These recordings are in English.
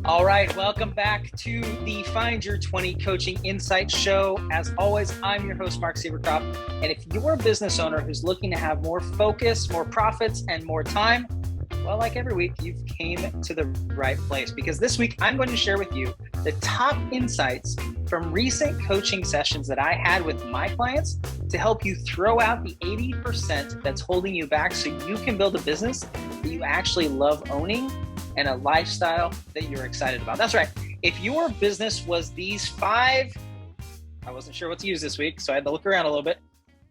All right, welcome back to the Find Your 20 Coaching Insights Show. As always, I'm your host, Mark Siebercroft. And if you're a business owner who's looking to have more focus, more profits, and more time, well, like every week, you've came to the right place, because this week I'm going to share with you the top insights from recent coaching sessions that I had with my clients to help you throw out the 80% that's holding you back so you can build a business that you actually love owning and a lifestyle that you're excited about. That's right. If your business was these 5, I wasn't sure what to use this week, so I had to look around a little bit.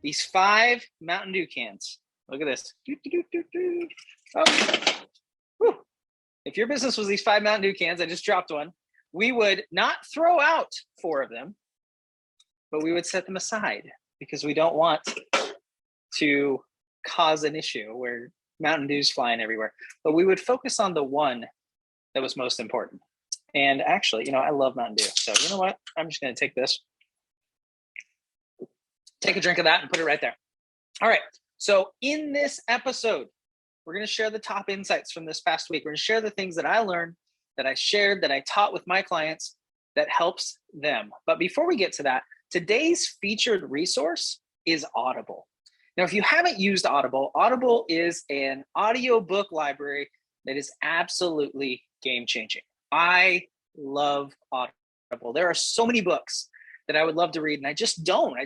These 5 Mountain Dew cans. Look at this. Oh. Whew. If your business was these 5 Mountain Dew cans, I just dropped one, we would not throw out 4 of them, but we would set them aside because we don't want to cause an issue where Mountain Dew's flying everywhere. But we would focus on the one that was most important. And actually, I love Mountain Dew. So you know what? I'm just going to take this, take a drink of that and put it right there. All right. So in this episode, we're going to share the top insights from this past week. We're going to share the things that I learned, that I shared, that I taught with my clients that helps them. But before we get to that, today's featured resource is Audible. Now, if you haven't used Audible, Audible is an audiobook library that is absolutely game-changing. I love Audible. There are so many books that I would love to read, and I just don't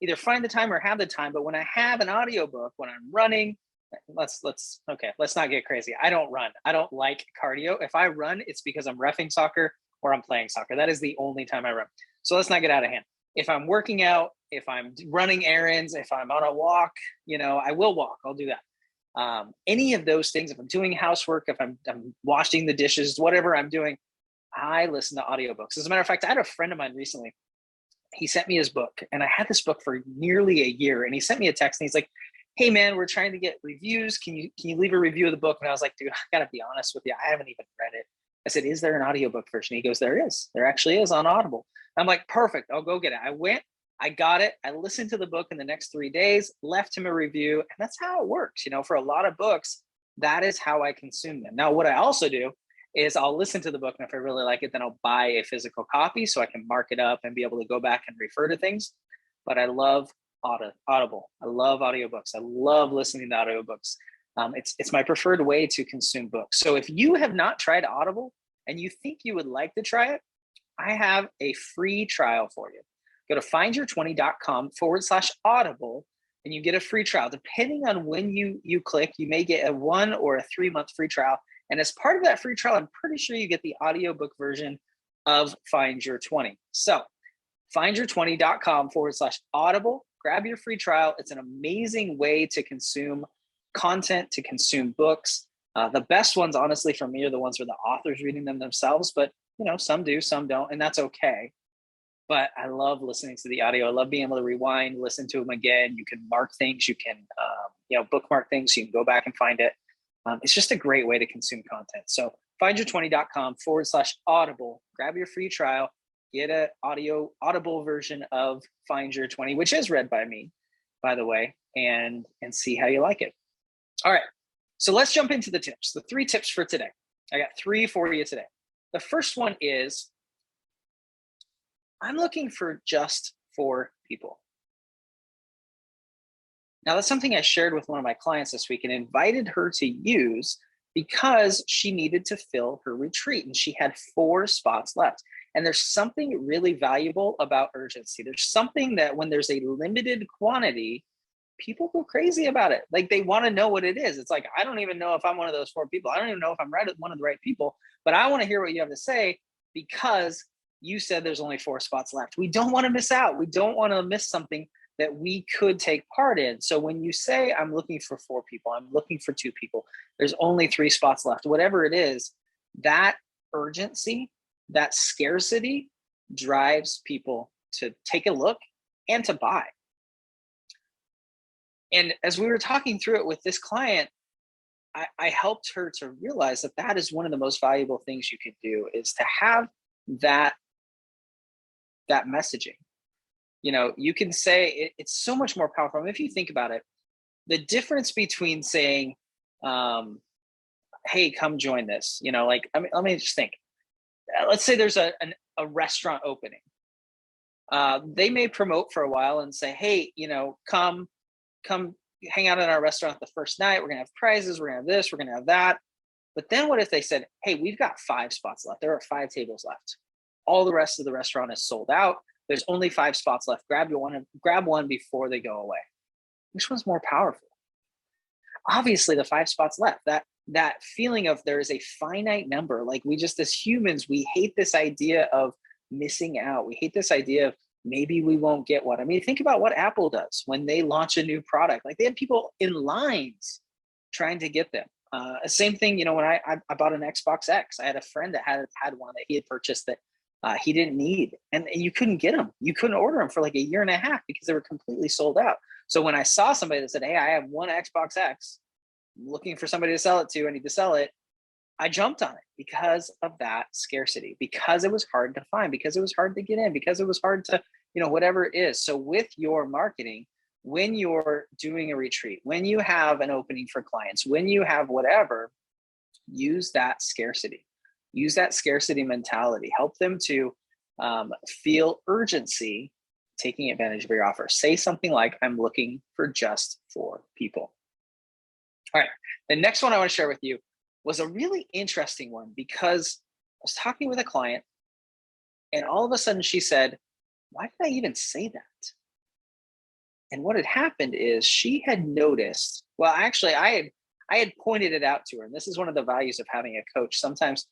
either find the time or have the time. But when I have an audiobook, when I'm running, let's not get crazy. I don't run. I don't like cardio. If I run, it's because I'm reffing soccer or I'm playing soccer. That is the only time I run. So let's not get out of hand. If I'm working out, if I'm running errands, if I'm on a walk, I will walk. I'll do that. Any of those things, if I'm doing housework, if I'm washing the dishes, whatever I'm doing, I listen to audiobooks. As a matter of fact, I had a friend of mine recently. He sent me his book, and I had this book for nearly a year. And he sent me a text, and he's like, "Hey man, we're trying to get reviews. Can you leave a review of the book?" And I was like, "Dude, I gotta be honest with you. I haven't even read it." I said, "Is there an audiobook version?" He goes, "There is. There actually is on Audible." I'm like, "Perfect. I'll go get it." I went, I got it. I listened to the book in the next 3 days, left him a review. And that's how it works. For a lot of books, that is how I consume them. Now, what I also do is I'll listen to the book. And if I really like it, then I'll buy a physical copy so I can mark it up and be able to go back and refer to things. But I love Audible. I love audiobooks. I love listening to audiobooks. It's my preferred way to consume books. So if you have not tried Audible and you think you would like to try it, I have a free trial for you. Go to findyour20.com/audible and you get a free trial. Depending on when you click, you may get a 1 or a 3-month free trial. And as part of that free trial, I'm pretty sure you get the audiobook version of Find Your 20. So findyour20.com/audible. Grab your free trial. It's an amazing way to consume content, to consume books. The best ones, honestly, for me are the ones where the author's reading them themselves, but some do, some don't, and that's okay. But I love listening to the audio. I love being able to rewind, listen to them again. You can mark things. You can, bookmark things. You can go back and find it. It's just a great way to consume content. So findyour20.com/audible. Grab your free trial. Get an Audible version of Find Your 20, which is read by me, by the way, and see how you like it. All right. So let's jump into the tips. The 3 tips for today. I got 3 for you today. The first one is, I'm looking for just 4 people. Now, that's something I shared with one of my clients this week and invited her to use because she needed to fill her retreat and she had 4 spots left. And there's something really valuable about urgency. There's something that when there's a limited quantity, people go crazy about it. Like they want to know what it is. It's like, I don't even know if I'm one of those 4 people. I don't even know if I'm one of the right people, but I want to hear what you have to say because you said there's only 4 spots left. We don't want to miss out. We don't want to miss something that we could take part in. So when you say, I'm looking for 4 people, I'm looking for 2 people, there's only 3 spots left, whatever it is, that urgency, that scarcity drives people to take a look and to buy. And as we were talking through it with this client, I helped her to realize that that is one of the most valuable things you can do, is to have that messaging. You can say it's so much more powerful. I mean, if you think about it, the difference between saying, hey, come join this, let me just think. let's say there's a restaurant opening. They may promote for a while and say, hey, come hang out in our restaurant the first night. We're going to have prizes. We're going to have this. We're going to have that. But then what if they said, hey, we've got 5 spots left. There are 5 tables left. All the rest of the restaurant is sold out. There's only 5 spots left. Grab one before they go away. Which one's more powerful? Obviously, the 5 spots left. That feeling of there is a finite number. Like, we just, as humans, we hate this idea of missing out. We hate this idea of maybe we won't get one. I mean, think about what Apple does when they launch a new product. Like, they had people in lines trying to get them. Same thing, when I bought an Xbox X, I had a friend that had one that he had purchased that he didn't need, and you couldn't get them. You couldn't order them for like a year and a half because they were completely sold out. So when I saw somebody that said, hey, I have one Xbox X, I'm looking for somebody to sell it to, I need to sell it, I jumped on it because of that scarcity, because it was hard to find, because it was hard to get in, because it was hard to, whatever it is. So with your marketing, when you're doing a retreat, when you have an opening for clients, when you have whatever, use that scarcity. Use that scarcity mentality. Help them to feel urgency taking advantage of your offer. Say something like, I'm looking for just for people. All right. The next one I want to share with you was a really interesting one, because I was talking with a client and all of a sudden she said, why did I even say that? And what had happened is she had noticed, well, actually I had pointed it out to her. And this is one of the values of having a coach. Sometimes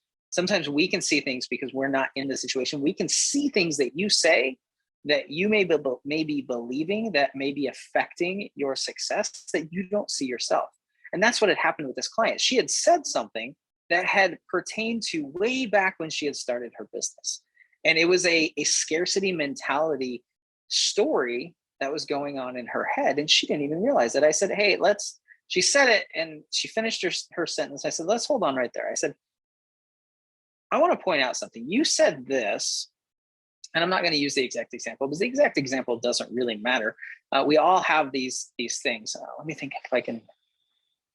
we can see things because we're not in the situation. We can see things that you say that you may be believing that may be affecting your success that you don't see yourself. And that's what had happened with this client. She had said something that had pertained to way back when she had started her business. And it was a scarcity mentality story that was going on in her head. And she didn't even realize it. I said, hey, she said it and she finished her sentence. I said, let's hold on right there. I said, I want to point out something. You said this, and I'm not going to use the exact example because the exact example doesn't really matter. We all have these things. Let me think if I can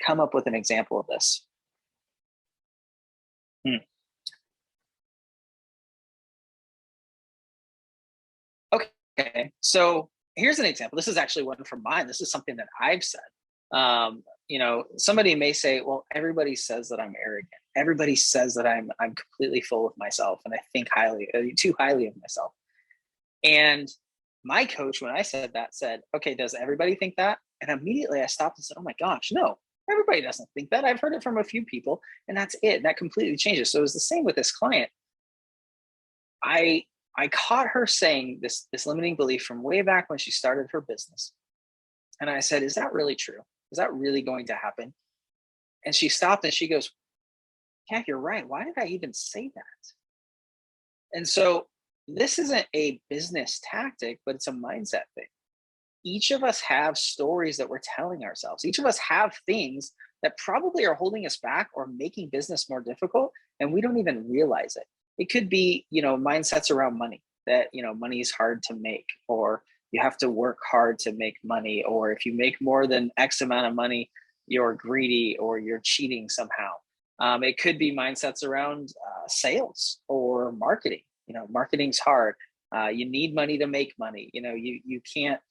come up with an example of this. Okay, so here's an example. This is actually one from mine. This is something that I've said. Somebody may say, well, everybody says that I'm arrogant. Everybody says that I'm completely full of myself and I think too highly of myself. And my coach, when I said that, said, okay, does everybody think that? And immediately I stopped and said, oh my gosh, no, everybody doesn't think that. I've heard it from a few people and that's it. That completely changes. So it was the same with this client. I caught her saying this limiting belief from way back when she started her business. And I said, is that really true? Is that really going to happen? And she stopped and she goes, yeah, you're right. Why did I even say that? And so this isn't a business tactic, but it's a mindset thing. Each of us have stories that we're telling ourselves. Each of us have things that probably are holding us back or making business more difficult, and we don't even realize it. It could be, mindsets around money, that, money is hard to make, or you have to work hard to make money, or if you make more than X amount of money, you're greedy or you're cheating somehow. It could be mindsets around sales or marketing. Marketing's hard. You need money to make money. You can't,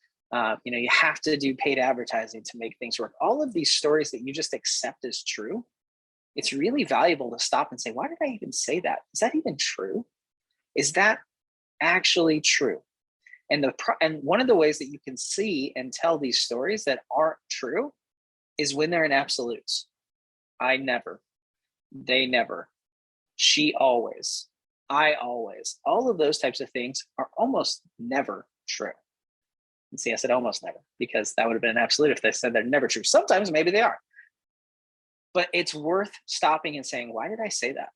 you have to do paid advertising to make things work. All of these stories that you just accept as true, it's really valuable to stop and say, why did I even say that? Is that even true? Is that actually true? And one of the ways that you can see and tell these stories that aren't true is when they're in absolutes. I never, they never, she always, I always. All of those types of things are almost never true. And see, I said almost never because that would have been an absolute if they said they're never true. Sometimes maybe they are. But it's worth stopping and saying, why did I say that?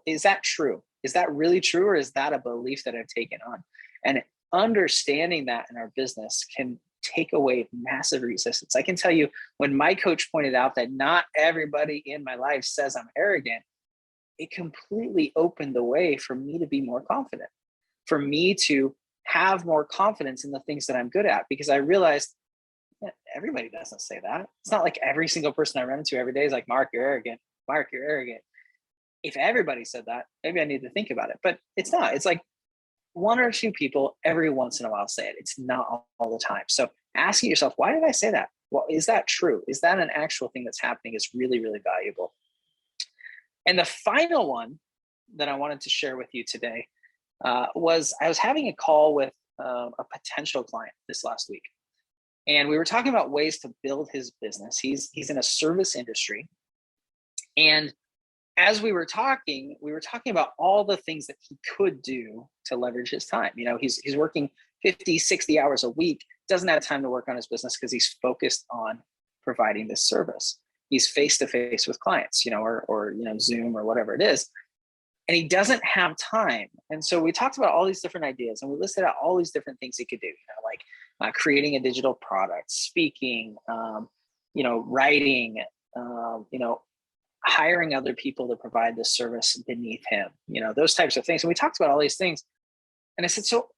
Is that true? Is that really true? Or is that a belief that I've taken on? And understanding that in our business can take away massive resistance. I can tell you, when my coach pointed out that not everybody in my life says I'm arrogant, it completely opened the way for me to be more confident, for me to have more confidence in the things that I'm good at, because I realized everybody doesn't say that. It's not like every single person I run into every day is like, Mark, you're arrogant. Mark, you're arrogant. if everybody said that, maybe I need to think about it. But it's not. It's like one or two people every once in a while say it. It's not all the time. So asking yourself, why did I say that? Well, is that true? Is that an actual thing that's happening? Is really, really valuable. And the final one that I wanted to share with you today was I was having a call with a potential client this last week. And we were talking about ways to build his business. He's in a service industry. And as we were talking about all the things that he could do to leverage his time. You know, he's working 50, 60 hours a week, doesn't have time to work on his business because he's focused on providing this service. He's face to face with clients, you know, or you know, Zoom or whatever it is. And he doesn't have time. And so we talked about all these different ideas, and we listed out all these different things he could do, you know, like creating a digital product, speaking, you know, writing, you know, hiring other people to provide this service beneath him, you know, those types of things. And we talked about all these things. And I said, so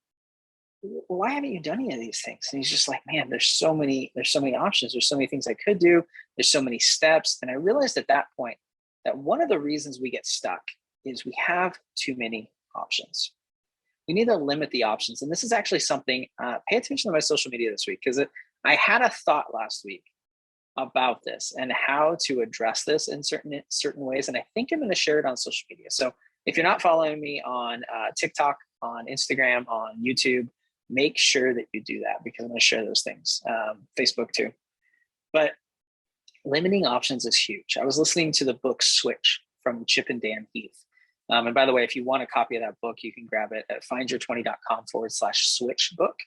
why haven't you done any of these things? And he's just like, man, there's so many options. There's so many things I could do. There's so many steps. And I realized at that point that one of the reasons we get stuck is we have too many options. We need to limit the options. And this is actually something, pay attention to my social media this week, because I had a thought last week about this and how to address this in certain ways. And I think I'm going to share it on social media. So if you're not following me on TikTok, on Instagram, on YouTube, make sure that you do that, because I'm going to share those things. Facebook too. But limiting options is huge. I was listening to the book Switch from Chip and Dan Heath. And by the way, if you want a copy of that book, you can grab it at findyour20.com/switch book.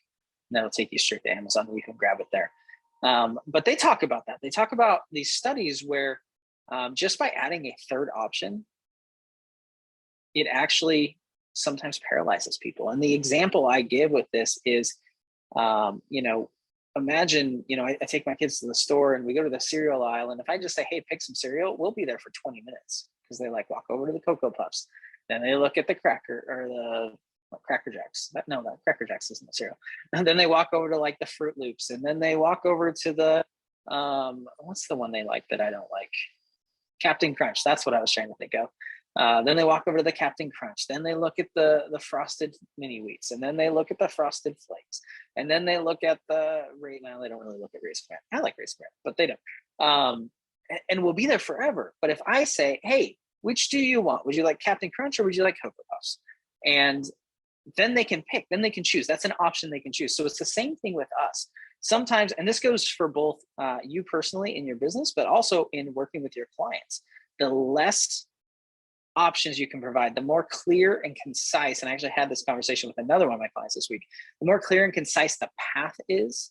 And that'll take you straight to Amazon. You can grab it there. But they talk about that. They talk about these studies where just by adding a third option, it actually sometimes paralyzes people. And the example I give with this is, you know, imagine, you know, I take my kids to the store and we go to the cereal aisle. And if I just say, hey, pick some cereal, we'll be there for 20 minutes because they like walk over to the Cocoa Puffs. Then they look at the Cracker or the Cracker Jacks. No, Cracker Jacks isn't a cereal. And then they walk over to like the Fruit Loops. And then they walk over to the, what's the one they like that I don't like? Captain Crunch. That's what I was trying to think of. Then they walk over to the Captain Crunch. Then they look at the Frosted Mini Wheats. And then they look at the Frosted Flakes. And then they look at the, now they don't really look at Raisin Bran. I like Raisin Bran, but they don't. And we'll be there forever. But if I say, hey, which do you want? Would you like Captain Crunch or would you like Cocoa Puffs? And then they can pick, then they can choose. That's an option they can choose. So it's the same thing with us. Sometimes, and this goes for both you personally in your business, but also in working with your clients, the less options you can provide, the more clear and concise, and I actually had this conversation with another one of my clients this week, the more clear and concise the path is,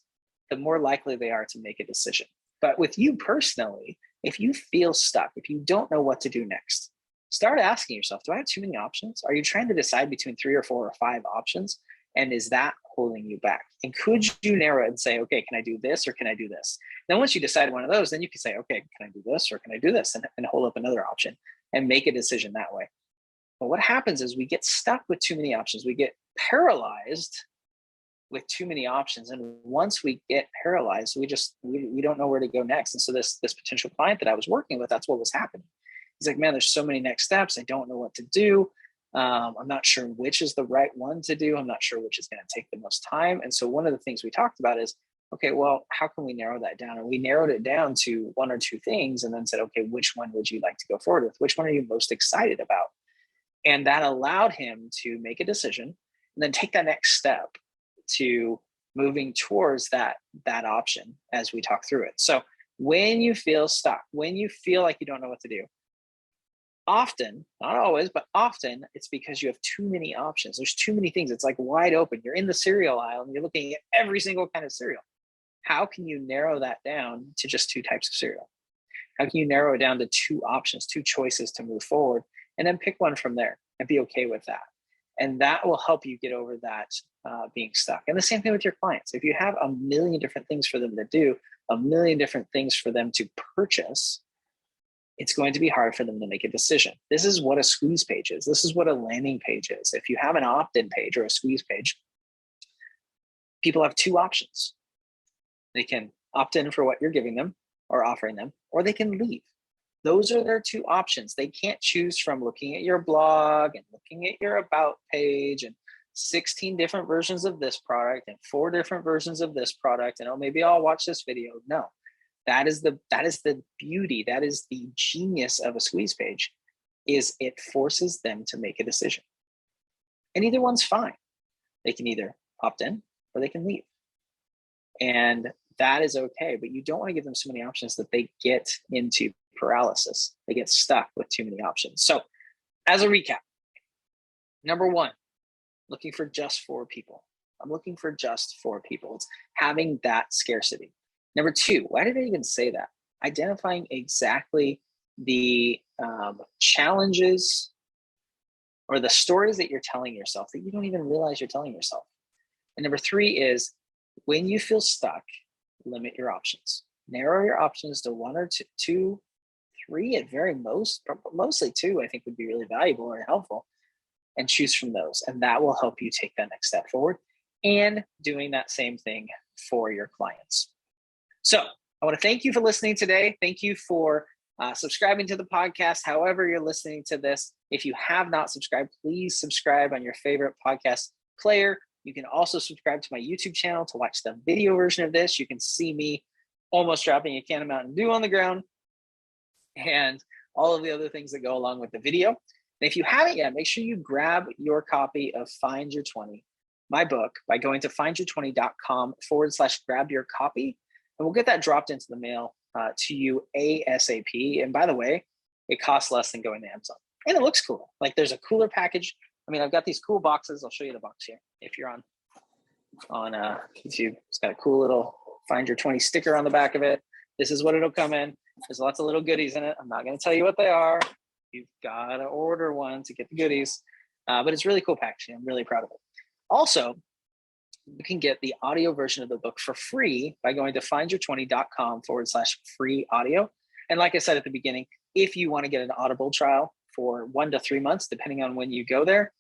the more likely they are to make a decision. But with you personally, if you feel stuck, if you don't know what to do next, start asking yourself, do I have too many options? Are you trying to decide between 3 or 4 or 5 options? And is that holding you back? And could you narrow it and say, okay, can I do this or can I do this? Then once you decide one of those, then you can say, okay, can I do this or can I do this? And hold up another option and make a decision that way. But what happens is we get stuck with too many options. We get paralyzed with too many options. And once we get paralyzed, we don't know where to go next. And so this potential client that I was working with, that's what was happening. He's like, man, there's so many next steps. I don't know what to do. I'm not sure which is the right one to do. I'm not sure which is going to take the most time. And so one of the things we talked about is, okay, well, how can we narrow that down? And we narrowed it down to 1 or 2 things and then said, okay, which one would you like to go forward with? Which one are you most excited about? And that allowed him to make a decision and then take that next step to moving towards that option as we talk through it. So when you feel stuck, when you feel like you don't know what to do, often, not always, but often it's because you have too many options. There's too many things. It's like wide open. You're in the cereal aisle and you're looking at every single kind of cereal. How can you narrow that down to just 2 types of cereal? How can you narrow it down to 2 options, 2 choices to move forward, and then pick one from there and be okay with that? And that will help you get over that being stuck. And the same thing with your clients. If you have a million different things for them to do, a million different things for them to purchase, it's going to be hard for them to make a decision. This is what a squeeze page is. This is what a landing page is. If you have an opt-in page or a squeeze page, people have 2 options. They can opt in for what you're giving them or offering them, or they can leave. Those are their two options. They can't choose from looking at your blog and looking at your about page and 16 different versions of this product and 4 different versions of this product. And oh, maybe I'll watch this video. No, that is the beauty. That is the genius of a squeeze page, is it forces them to make a decision. And either one's fine. They can either opt in or they can leave. And that is okay, but you don't want to give them so many options that they get into paralysis. They get stuck with too many options. So as a recap, number 1, looking for just 4 people. I'm looking for just 4 people. It's having that scarcity. Number 2, why did I even say that? Identifying exactly the challenges or the stories that you're telling yourself that you don't even realize you're telling yourself. And number 3 is, when you feel stuck, limit your options. Narrow your options to 1 or 2, 3 at very most, but mostly 2, I think would be really valuable and helpful, and choose from those. And that will help you take that next step forward, and doing that same thing for your clients. So I want to thank you for listening today. Thank you for subscribing to the podcast, however you're listening to this. If you have not subscribed, please subscribe on your favorite podcast player. You can also subscribe to my YouTube channel to watch the video version of this. You can see me almost dropping a can of Mountain Dew on the ground and all of the other things that go along with the video. And if you haven't yet, make sure you grab your copy of Find Your 20, my book, by going to findyour20.com/grab your copy. And we'll get that dropped into the mail to you ASAP. And by the way, it costs less than going to Amazon. And it looks cool. Like, there's a cooler package. I mean, I've got these cool boxes. I'll show you the box here. If you're on YouTube, it's got a cool little Find Your 20 sticker on the back of it. This is what it'll come in. There's lots of little goodies in it. I'm not going to tell you what they are. You've got to order one to get the goodies. But it's really cool packaging. I'm really proud of it. Also, you can get the audio version of the book for free by going to findyour20.com/free audio. And like I said at the beginning, if you want to get an Audible trial for 1 to 3 months, depending on when you go there,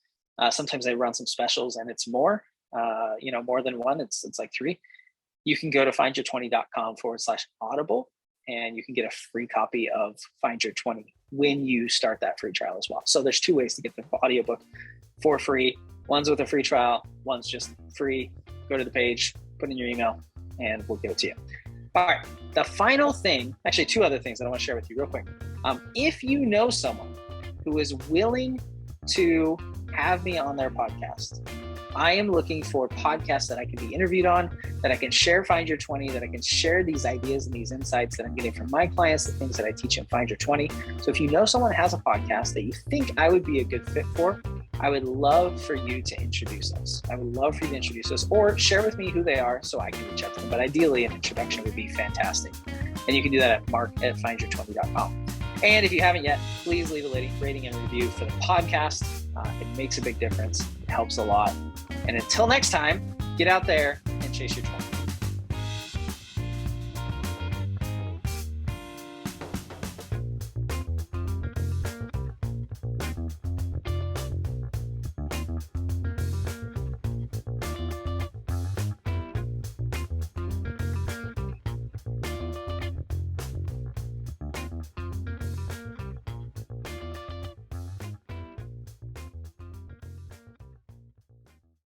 sometimes they run some specials and it's more, more than 1. It's like 3. You can go to findyour20.com/audible, and you can get a free copy of Find Your 20 when you start that free trial as well. So there's 2 ways to get the audiobook for free. One's with a free trial, one's just free. Go to the page, put in your email, and we'll give it to you. All right, the final thing, actually 2 other things that I want to share with you real quick. If you know someone who is willing to have me on their podcast, I am looking for podcasts that I can be interviewed on, that I can share Find Your 20, that I can share these ideas and these insights that I'm getting from my clients, the things that I teach in Find Your 20. So if you know someone who has a podcast that you think I would be a good fit for, I would love for you to introduce us. Or share with me who they are so I can reach out to them. But ideally, an introduction would be fantastic. And you can do that at mark@findyour20.com. And if you haven't yet, please leave a rating and review for the podcast. It makes a big difference. It helps a lot. And until next time, get out there and chase your 20.